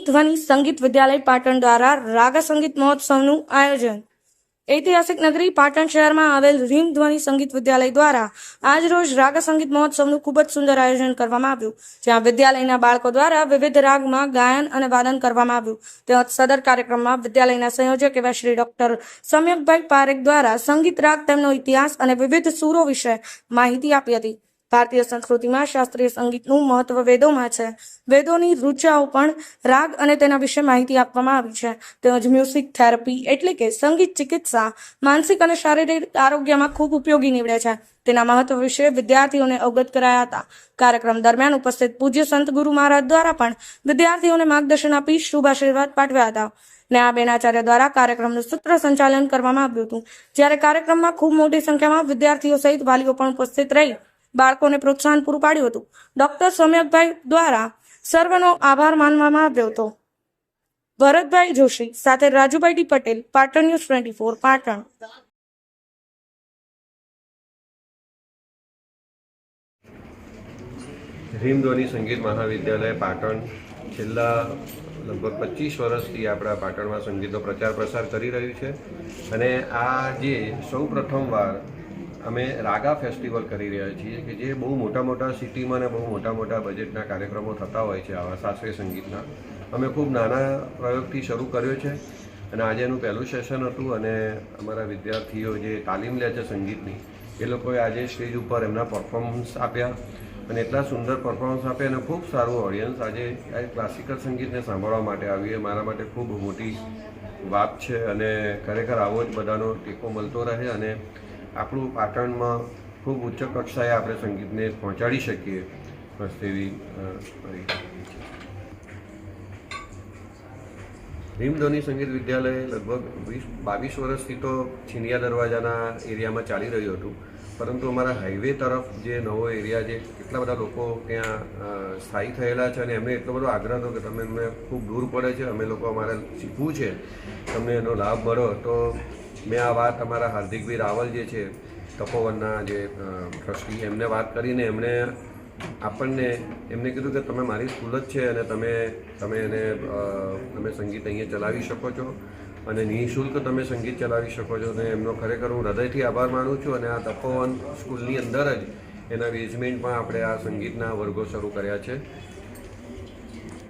ધ્વનિ સંગીત વિદ્યાલય પાટણ દ્વારા રાગ સંગીત મહોત્સવનું આયોજન। ઐતિહાસિક નગરી પાટણ શહેરમાં આવેલ રીમ ધ્વનિ સંગીત વિદ્યાલય દ્વારા આજ રોજ રાગ સંગીત મહોત્સવનું ખૂબ જ સુંદર આયોજન કરવામાં આવ્યું, જ્યાં વિદ્યાલયના બાળકો દ્વારા વિવિધ રાગમાં ગાયન અને વાદન કરવામાં આવ્યું। તેમજ સદર કાર્યક્રમમાં વિદ્યાલયના સંયોજક એવા શ્રી ડોક્ટર સમ્યકભાઈ પારેખ દ્વારા સંગીત રાગ, તેમનો ઇતિહાસ અને વિવિધ સૂરો વિશે માહિતી આપી હતી। ભારતીય સંસ્કૃતિમાં શાસ્ત્રીય સંગીતનું મહત્વ વેદોમાં છે। વેદોની ઋચાઓ પણ રાગ અને તેના વિશે માહિતી આપવામાં આવી છે। તેમજ મ્યુઝિક થેરપી એટલે કે સંગીત ચિકિત્સા માનસિક અને શારીરિક આરોગ્યમાં ખૂબ ઉપયોગી નીવડે છે, તેના મહત્વ વિશે વિદ્યાર્થીઓને અવગત કરાયા હતા। કાર્યક્રમ દરમિયાન ઉપસ્થિત પૂજ્ય સંત ગુરુ મહારાજ દ્વારા પણ વિદ્યાર્થીઓને માર્ગદર્શન આપી શુભ આશીર્વાદ પાઠવ્યા હતા। ન્યાયાબેન આચાર્ય દ્વારા કાર્યક્રમનું સૂત્ર સંચાલન કરવામાં આવ્યું હતું, જ્યારે કાર્યક્રમમાં ખૂબ મોટી સંખ્યામાં વિદ્યાર્થીઓ સહિત વાલીઓ પણ ઉપસ્થિત રહી બાળકોને પ્રોત્સાહન પૂરું પાડ્યું હતું। ડોક્ટર સમ્યકભાઈ દ્વારા સર્વનો આભાર માનવામાં આવ્યો હતો। ભરતભાઈ જોશી સાથે રાજુભાઈ ડી પટેલ, પાટણ ન્યૂઝ 24 પાટણ। રીમ ધ્વનિ સંગીત મહાવિદ્યાલય પાટણ છેલ્લા લગભગ 25 વર્ષથી આપણા પાટણમાં સંગીતનો પ્રચાર પ્રસાર કરી રહ્યું છે, અને આજે સૌ પ્રથમવાર અમે રાગા ફેસ્ટિવલ કરી રહ્યા છીએ કે જે બહુ મોટા સિટીમાં અને બહુ મોટા બજેટના કાર્યક્રમો થતા હોય છે આવા શાસ્ત્રીય સંગીતના। અમે ખૂબ નાના પ્રયોગથી શરૂ કર્યો છે, અને આજે એનું પહેલું સેશન હતું, અને અમારા વિદ્યાર્થીઓ જે તાલીમ લે છે સંગીતની, એ લોકોએ આજે સ્ટેજ ઉપર એમના પરફોર્મન્સ આપ્યા, અને એટલા સુંદર પરફોર્મન્સ આપ્યા, અને ખૂબ સારું ઓડિયન્સ આજે આ ક્લાસિકલ સંગીતને સાંભળવા માટે આવી, એ મારા માટે ખૂબ મોટી વાત છે, અને ખરેખર આવો જ બધાનો ટેકો મળતો રહે, અને આપણું પાટણમાં ખૂબ ઉચ્ચ કક્ષાએ આપણે સંગીતને પહોંચાડી શકીએ બસ તેવી રીમ ધ્વનિ સંગીત વિદ્યાલય લગભગ 22 વર્ષથી તો છીનિયા દરવાજાના એરિયામાં ચાલી રહ્યું હતું, પરંતુ અમારા હાઈવે તરફ જે નવો એરિયા છે, એટલા બધા લોકો ત્યાં સ્થાયી થયેલા છે, અને એમને એટલો બધો આગ્રહ હતો કે તમે અમને ખૂબ દૂર પડે છે, અમે લોકો અમારે શીખવું છે, તમને એનો લાભ મળો। તો મેં આ વાત અમારા હાર્દિકભાઈ રાવલ જે છે તપોવનના જે ટ્રસ્ટી, એમને વાત કરીને એમને કીધું કે તમે મારી સ્કૂલ જ છે, અને તમે સંગીત અહીંયા ચલાવી શકો છો, અને નિઃશુલ્ક તમે સંગીત ચલાવી શકો છો, અને એમનો ખરેખર હું હૃદયથી આભાર માનું છું। અને આ તપોવન સ્કૂલની અંદર જ એના બેઝમેન્ટમાં આપણે આ સંગીતના વર્ગો શરૂ કર્યા છે,